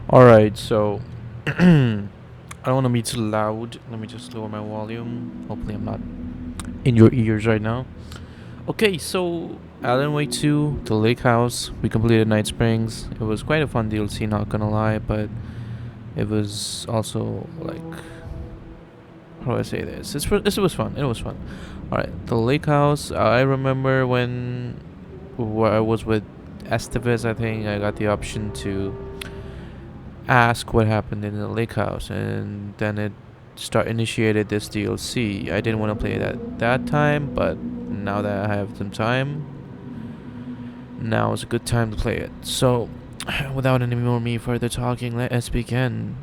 Alright, so I don't want to be too loud. Let me just lower my volume. Hopefully, I'm not in your ears right now. Okay, so Alan Wake 2, The Lake House. We completed Night Springs. It was quite a fun DLC, not gonna lie, but it was also like. How do I say this? This was fun. It was fun. Alright, The Lake House. I remember when I was with Estevez, I think I got the option to ask what happened in the lake house, and then it start initiated this DLC. I didn't want to play it at that time, but now that I have some time, now is a good time to play it. So, without any more me further talking, let us begin.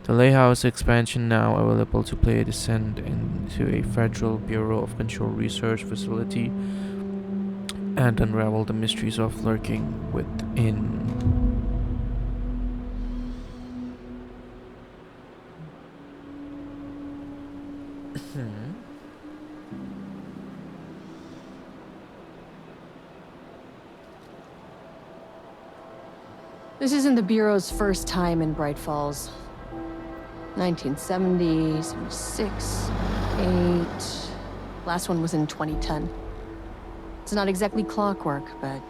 The lake house expansion now available to play descend into a Federal Bureau of Control research facility and unravel the mysteries of lurking within. This isn't the Bureau's first time in Bright Falls. 1970, 76, 8. Last one was in 2010. It's not exactly clockwork, but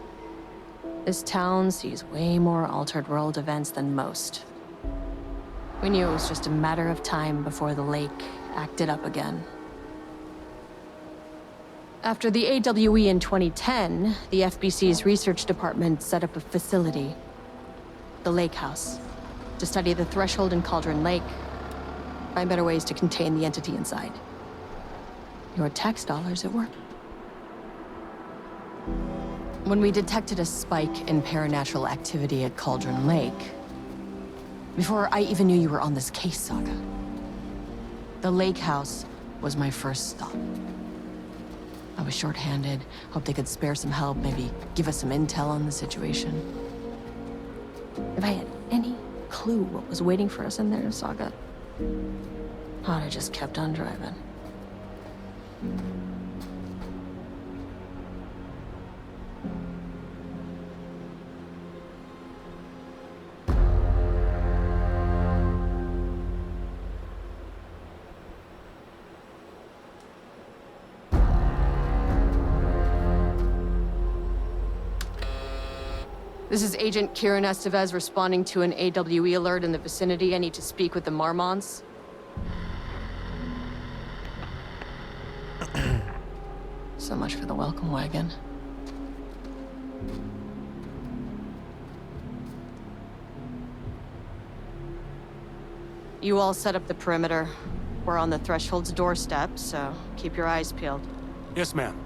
this town sees way more altered world events than most. We knew it was just a matter of time before the lake acted up again. After the AWE in 2010, the FBC's research department set up a facility, the Lake House, to study the threshold in Cauldron Lake, find better ways to contain the entity inside. Your tax dollars at work. When we detected a spike in paranatural activity at Cauldron Lake, before I even knew you were on this case, Saga, the Lake House was my first stop. I was short-handed, hoped they could spare some help, maybe give us some intel on the situation. If I had any clue what was waiting for us in there, Saga, I'd have just kept on driving. This is Agent Kiran Estevez responding to an AWE alert in the vicinity. I need to speak with the Marmonts. So much for the welcome wagon. You all set up the perimeter. We're on the Threshold's doorstep, so keep your eyes peeled. Yes, ma'am.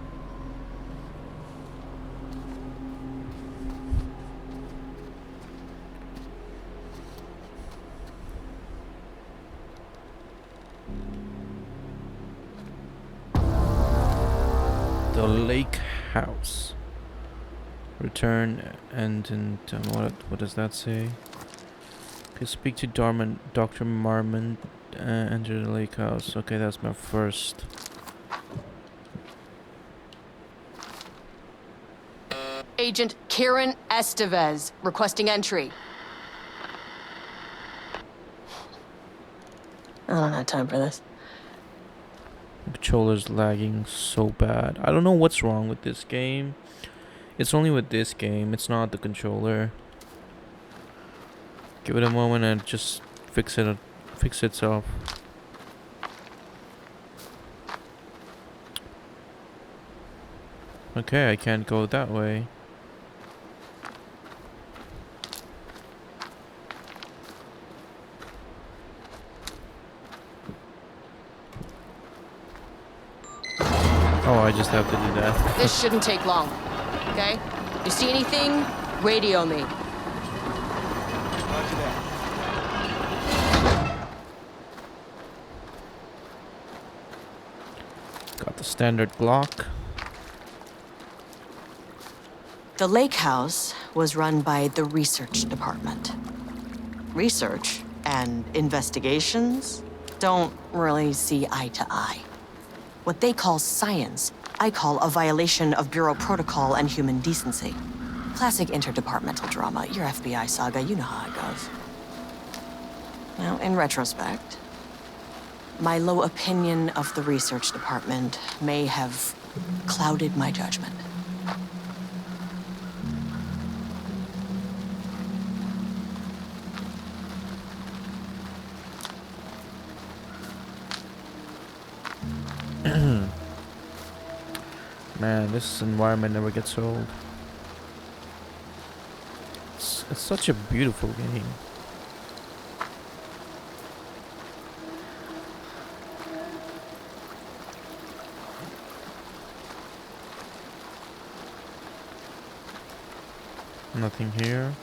The Lake House. Return and what does that say? Okay, speak to Dr. Marmon. Enter the Lake House. Okay, that's my first. Agent Kiran Estevez, requesting entry. I don't have time for this. The controller's lagging so bad. I don't know what's wrong with this game. It's only with this game. It's not the controller. Give it a moment and just fix itself. Okay, I can't go that way. Oh, I just have to do that. This shouldn't take long, okay? You see anything, radio me. Roger that. Got the standard Glock. The Lake House was run by the research department. Research and investigations don't really see eye to eye. What they call science, I call a violation of Bureau protocol and human decency. Classic interdepartmental drama. Your FBI saga, you know how it goes. Now, in retrospect, my low opinion of the research department may have clouded my judgment. Man, this environment never gets old. It's such a beautiful game. Nothing here.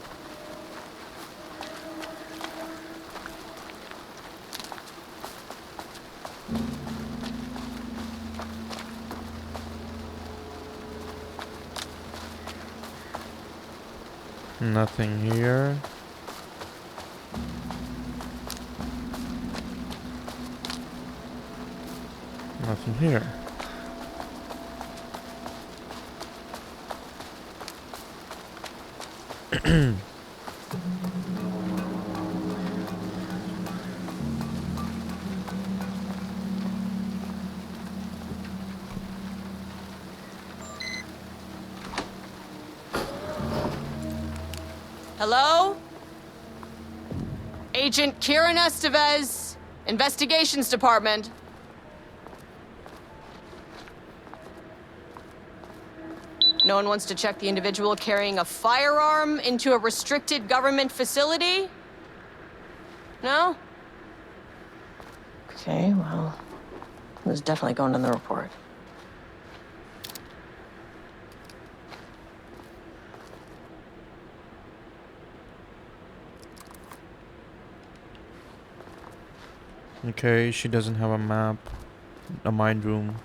Nothing here. Nothing here. Hello? Agent Kiran Estevez, Investigations Department. No one wants to check the individual carrying a firearm into a restricted government facility? No? Okay, well, it was definitely going in the report. Okay, she doesn't have a map, a mind room,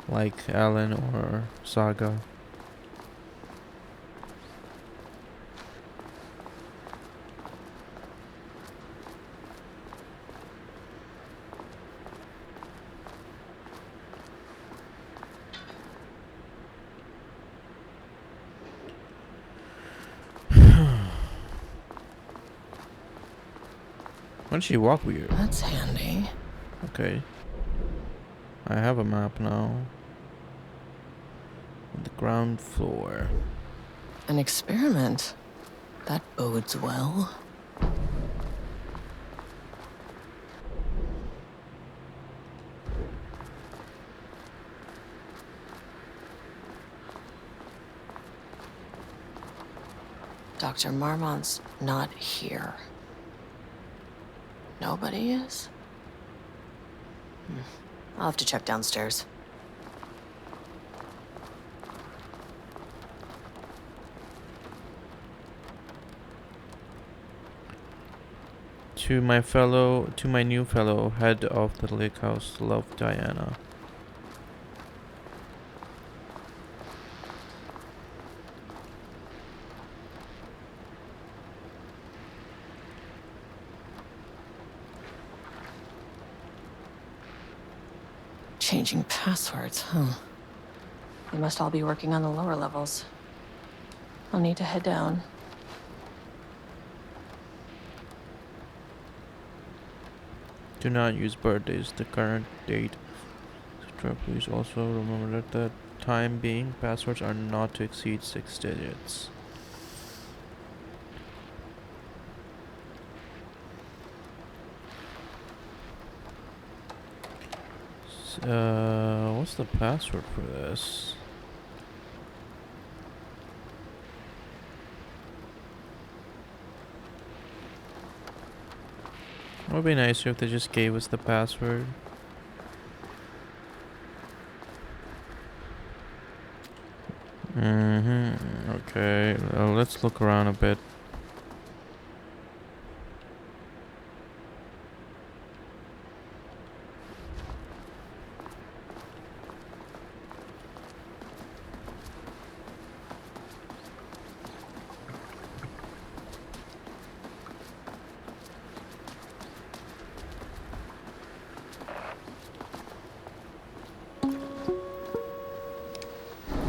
like Alan or Saga. Why did she walk weird? That's handy. Okay. I have a map now. On the ground floor. An experiment. That bodes well. Dr. Marmont's not here. Nobody is? I'll have to check downstairs. To my new fellow head of the lake house, love, Diana. Changing passwords, huh? They must all be working on the lower levels. I'll need to head down. Do not use birthdays. The current date. Please also remember that the time being passwords are not to exceed 6 digits. What's the password for this? It would be nicer if they just gave us the password. Okay, well, let's look around a bit.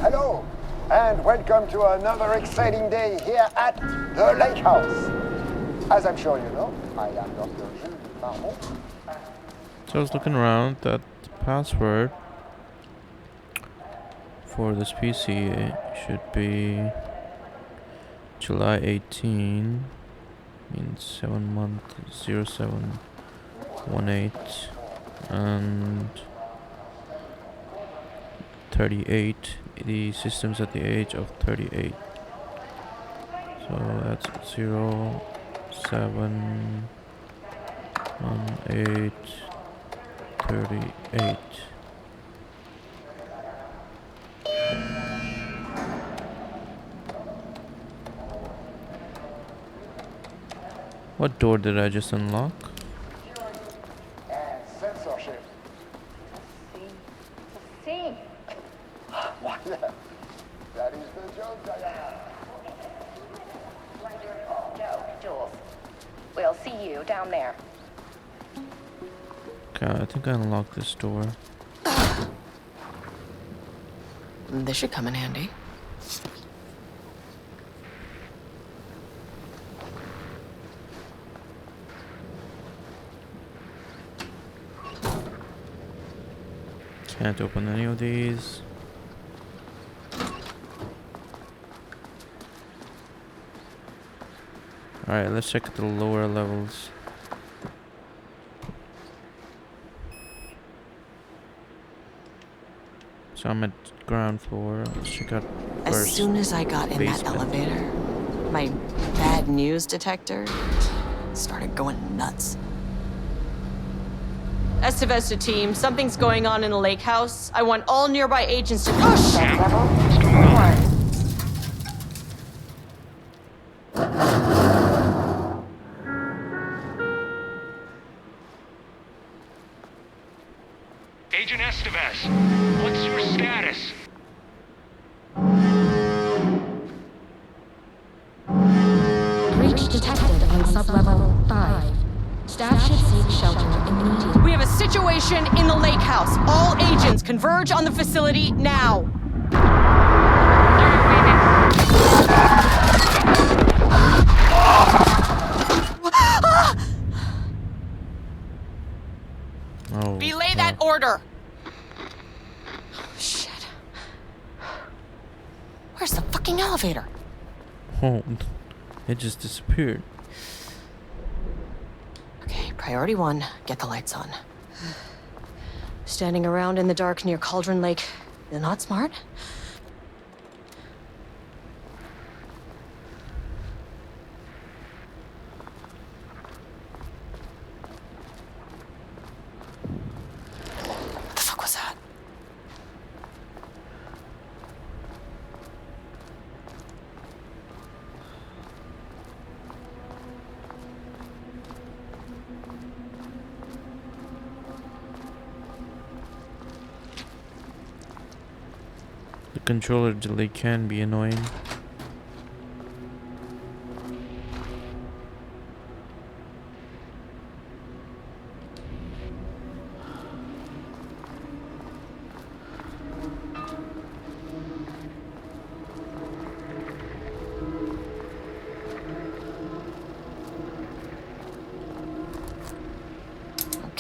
Hello, and welcome to another exciting day here at the Lake House. As I'm sure you know, I am Dr. Jules Marmont. So I was looking around that the password for this PC should be July 18 in 7 month 0718 and 38. The system's at the age of 38. So that's 071838. What door did I just unlock? And censorship. See. What? That is the joke, Diana. Wonderful. No, Jules. We'll see you down there. Okay, I think I unlocked this door. This should come in handy. Can't open any of these. Alright, let's check the lower levels. So I'm at ground floor. Let's check out As first. soon as I got in that basement. elevator, my bad news detector started going nuts. Estevez to team, something's going on in the lake house. I want all nearby agents to... Oh, shit! Level 1. Agent Estevez, what's your status? Breach detected on sublevel 5. Staff should seek shelter immediately. We have a situation in the lake house. All agents converge on the facility now. Oh, Belay that order. Shit. Where's the fucking elevator? Oh, it just disappeared. Okay, priority 1, get the lights on. Standing around in the dark near Cauldron Lake is not smart. What the fuck was that? The controller delay can be annoying.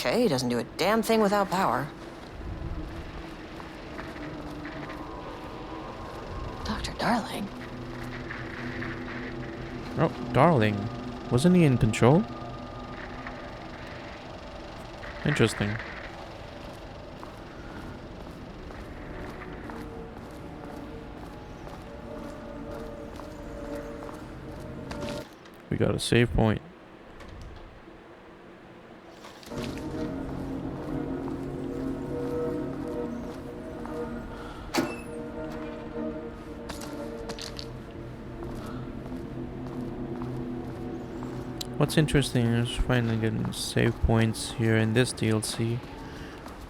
Okay, he doesn't do a damn thing without power. Dr. Darling. Oh, darling. Wasn't he in control? Interesting. We got a save point. What's interesting is finally getting save points here in this DLC.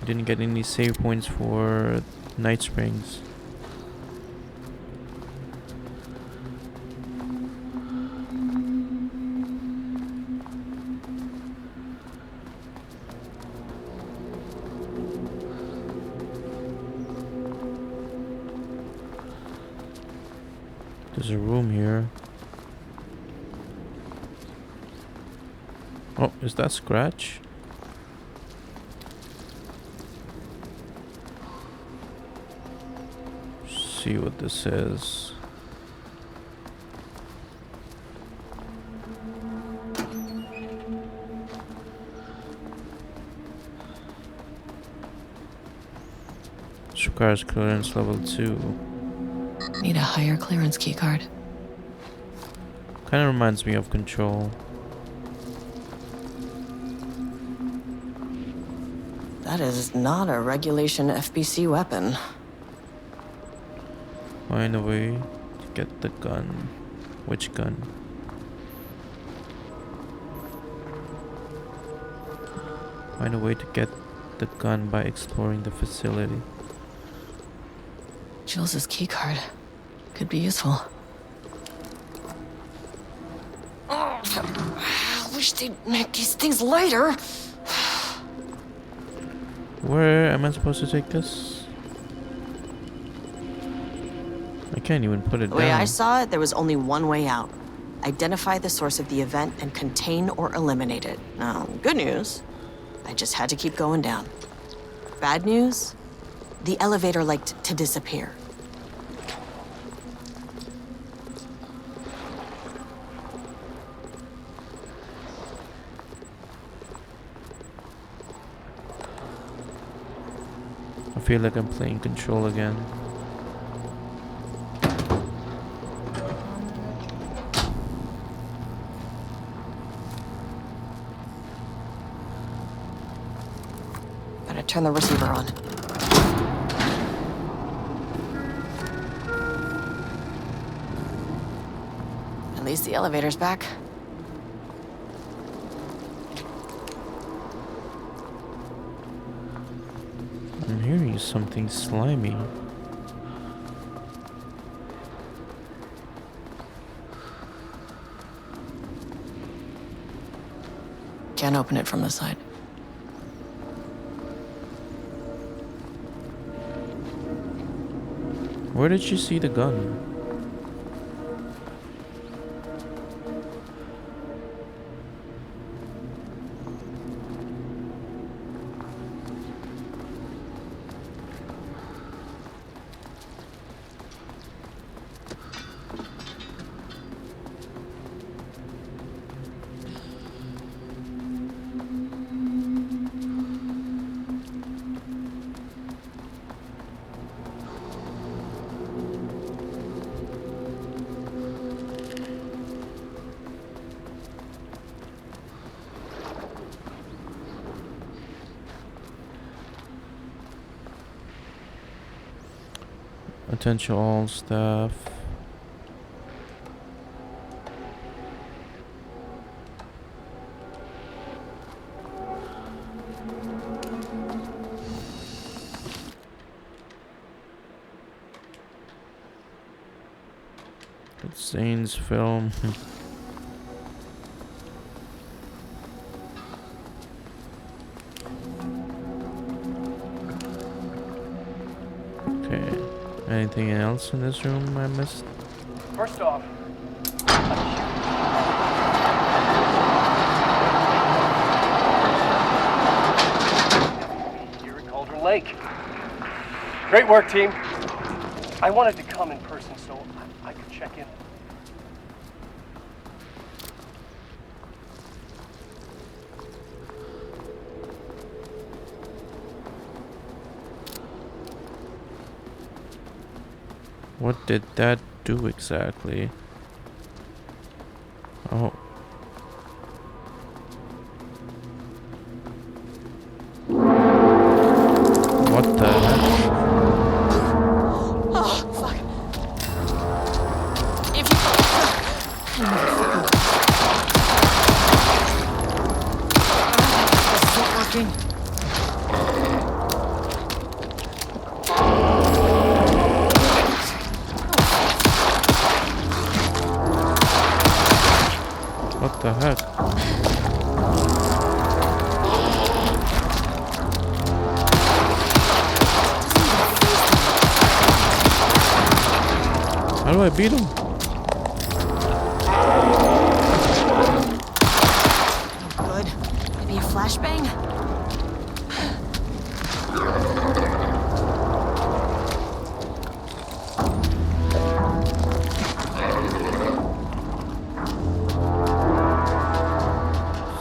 Didn't get any save points for Night Springs. There's a room here. Oh, is that Scratch? See what this is. This requires clearance level 2. Need a higher clearance keycard. Kinda reminds me of Control. That is not a regulation FBC weapon. Find a way to get the gun. Which gun? Find a way to get the gun by exploring the facility. Jules' keycard could be useful. Oh, I wish they'd make these things lighter. Where am I supposed to take this? I can't even put it The way down. I saw it, there was only one way out. Identify the source of the event and contain or eliminate it. Now, good news, I just had to keep going down. Bad news, the elevator liked to disappear. I feel like I'm playing Control again. Better turn the receiver on. At least the elevator's back. I'm hearing something slimy. Can't open it from the side. Where did you see the gun? Attention all staff. It's Zane's film. Okay. Anything else in this room I missed? First off, here at Cauldron Lake. Great work, team. I wanted to come in person so I could check in. What did that do exactly? Oh. What the heck? Oh, fuck. If you... This isn't working. What the heck? How do I beat him? Good. flashbang?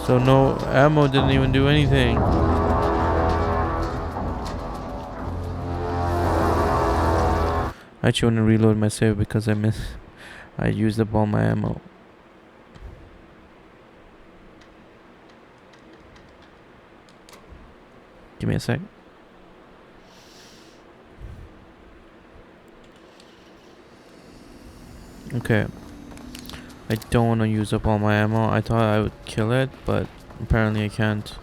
So no ammo didn't even do anything. I actually want to reload my save because I used up all my ammo. Give me a sec. Okay. I don't want to use up all my ammo. I thought I would kill it, but apparently I can't.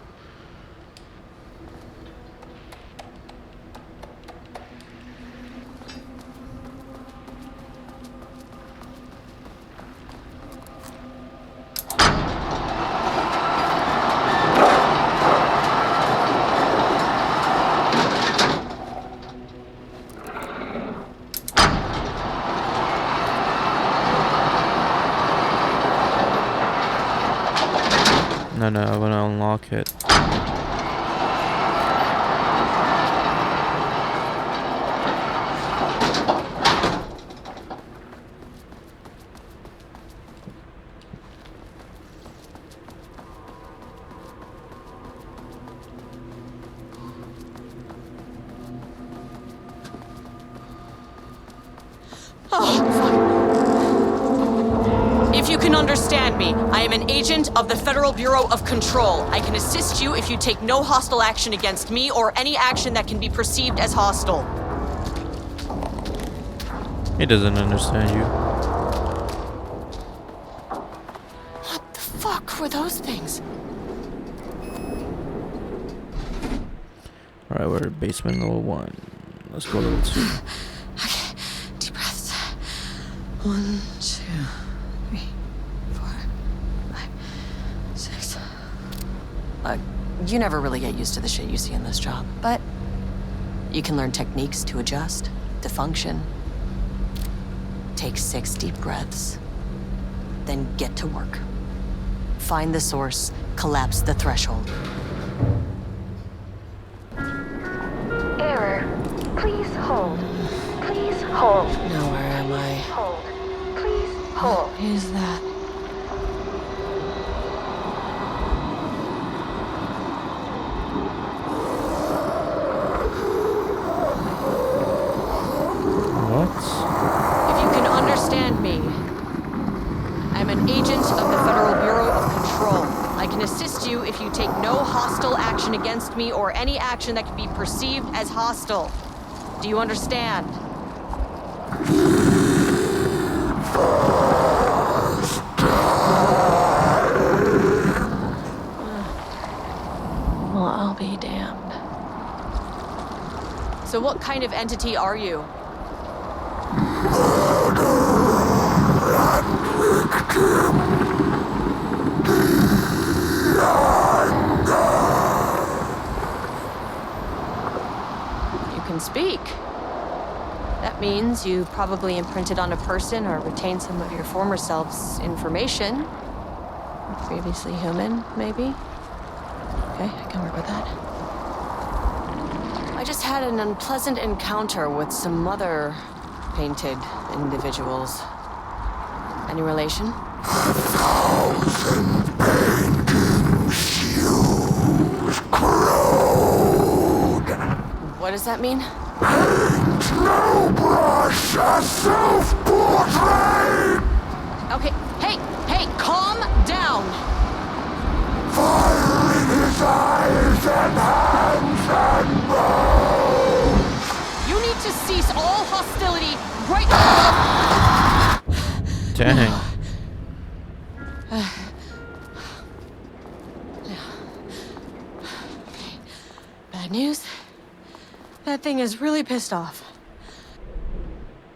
No, I want to unlock it. If you can understand me, I am an agent of the Federal Bureau of Control. I can assist you if you take no hostile action against me or any action that can be perceived as hostile. He doesn't understand you. What the fuck were those things? Alright, we're at basement level 1. Let's go level 2. Okay, deep breaths. 1, 2, 3, 4, 5, 6. You never really get used to the shit you see in this job, but you can learn techniques to adjust, to function. Take 6 deep breaths, then get to work. Find the source, collapse the threshold. Error. Please hold. Please hold. Now where am I? Hold. Please hold. What is that? What? If you can understand me, I'm an agent of the Federal Bureau of Control. I can assist you if you take no hostile action against me or any action that can be perceived as hostile. Do you understand? Well, I'll be damned. So what kind of entity are you? You can speak. That means you probably imprinted on a person or retained some of your former self's information. Previously human, maybe? Okay, I can work with that. I just had an unpleasant encounter with some other painted individuals. Any relation? What does that mean? No brush, a self-portrait! Okay, hey, calm down! Fire in his eyes and hands and bones! You need to cease all hostility right now! Dang. Bad news? That thing is really pissed off.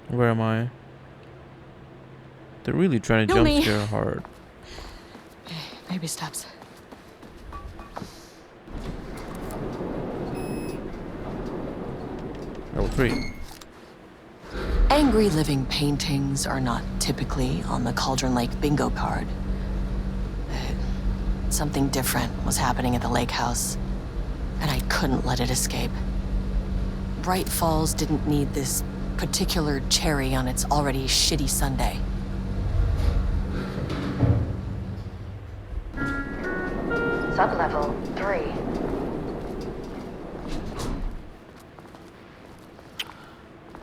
Where am I? They're really trying to Kill jump me. scare hard. Baby steps. Level 3. Angry living paintings are not typically on the Cauldron Lake bingo card. something different was happening at the lake house, and I couldn't let it escape. Bright Falls didn't need this particular cherry on its already shitty sundae. Sublevel 3.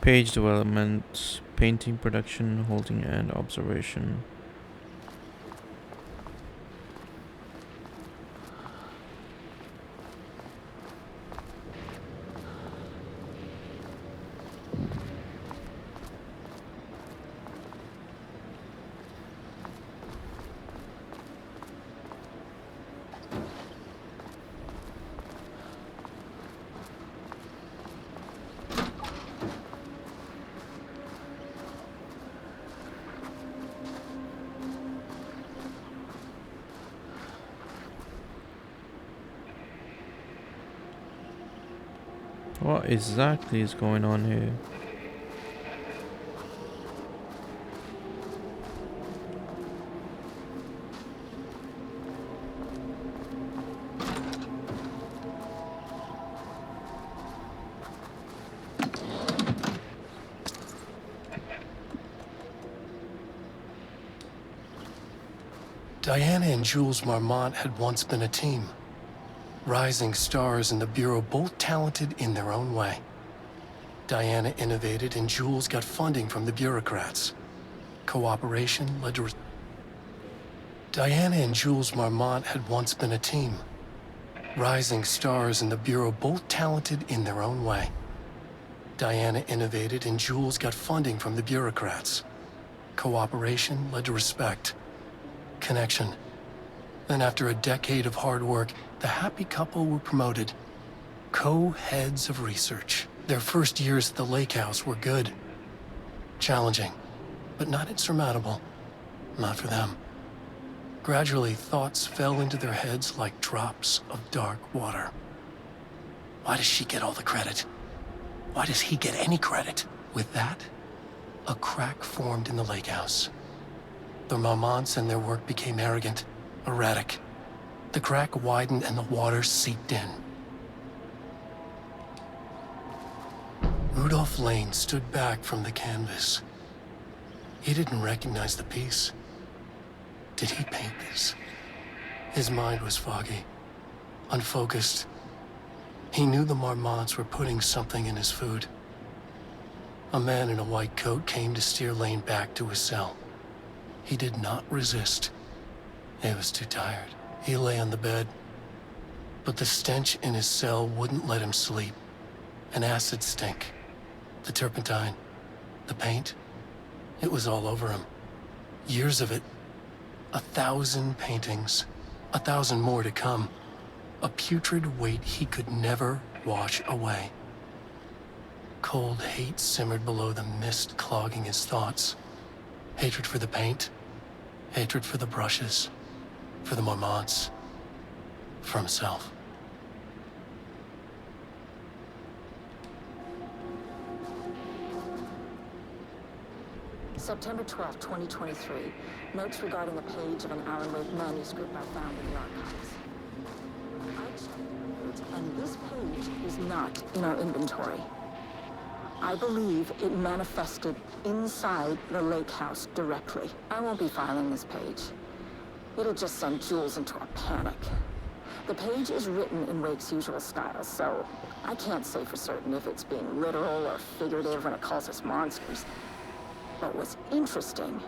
Page development, painting production, holding and observation. What exactly is going on here? Diana and Jules Marmont had once been a team. Rising stars in the Bureau, both talented in their own way. Diana innovated and Jules got funding from the bureaucrats. Cooperation led to... Diana and Jules Marmont had once been a team. Rising stars in the Bureau, both talented in their own way. Diana innovated and Jules got funding from the bureaucrats. Cooperation led to respect. Connection. Then after a decade of hard work, the happy couple were promoted. Co-heads of research. Their first years at the lake house were good. Challenging, but not insurmountable. Not for them. Gradually, thoughts fell into their heads like drops of dark water. Why does she get all the credit? Why does he get any credit? With that, a crack formed in the lake house. The Marmonts and their work became arrogant, erratic. The crack widened and the water seeped in. Rudolph Lane stood back from the canvas. He didn't recognize the piece. Did he paint this? His mind was foggy, unfocused. He knew the Marmonts were putting something in his food. A man in a white coat came to steer Lane back to his cell. He did not resist. He was too tired. He lay on the bed, but the stench in his cell wouldn't let him sleep. An acid stink. The turpentine. The paint. It was all over him. Years of it. 1,000 paintings. 1,000 more to come. A putrid weight he could never wash away. Cold hate simmered below the mist clogging his thoughts. Hatred for the paint. Hatred for the brushes. For the Marmonts. For himself. September 12, 2023. Notes regarding a page of an Alan Wake manuscript I found in the archives. I checked it, and this page is not in our inventory. I believe it manifested inside the lake house directly. I won't be filing this page. It'll just send Jules into a panic. The page is written in Wake's usual style, so I can't say for certain if it's being literal or figurative when it calls us monsters. But what's interesting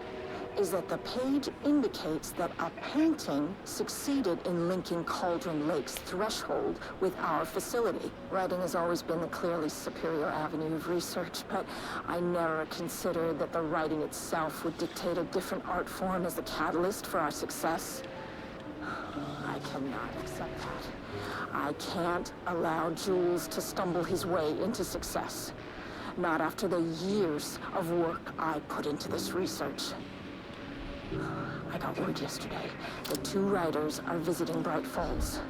is that the page indicates that a painting succeeded in linking Cauldron Lake's threshold with our facility. Writing has always been the clearly superior avenue of research, but I never considered that the writing itself would dictate a different art form as the catalyst for our success. I cannot accept that. I can't allow Jules to stumble his way into success. Not after the years of work I put into this research. I got word yesterday that 2 writers are visiting Bright Falls.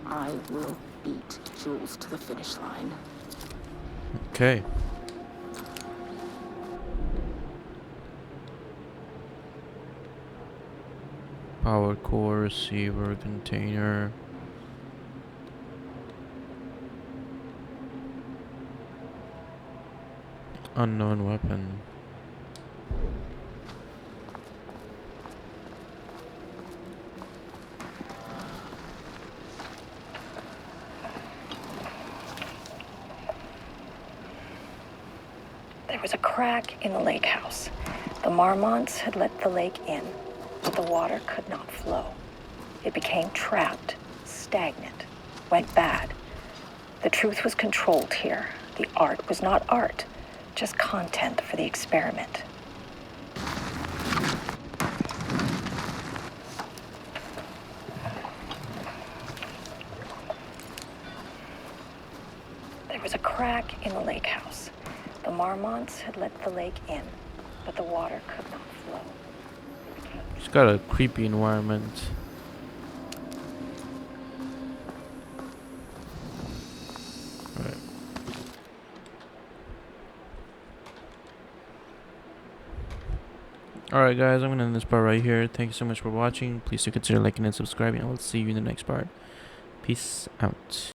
I will beat Jules to the finish line. Okay. Power core, receiver, container. Unknown weapon. There was a crack in the lake house. The Marmonts had let the lake in, but the water could not flow. It became trapped, stagnant, went bad. The truth was controlled here. The art was not art, just content for the experiment. There was a crack in the lake house. The Marmonts had let the lake in, but the water could not flow. It's got a creepy environment. Right. Alright guys, I'm gonna end this part right here. Thank you so much for watching. Please do consider liking and subscribing. I will see you in the next part. Peace out.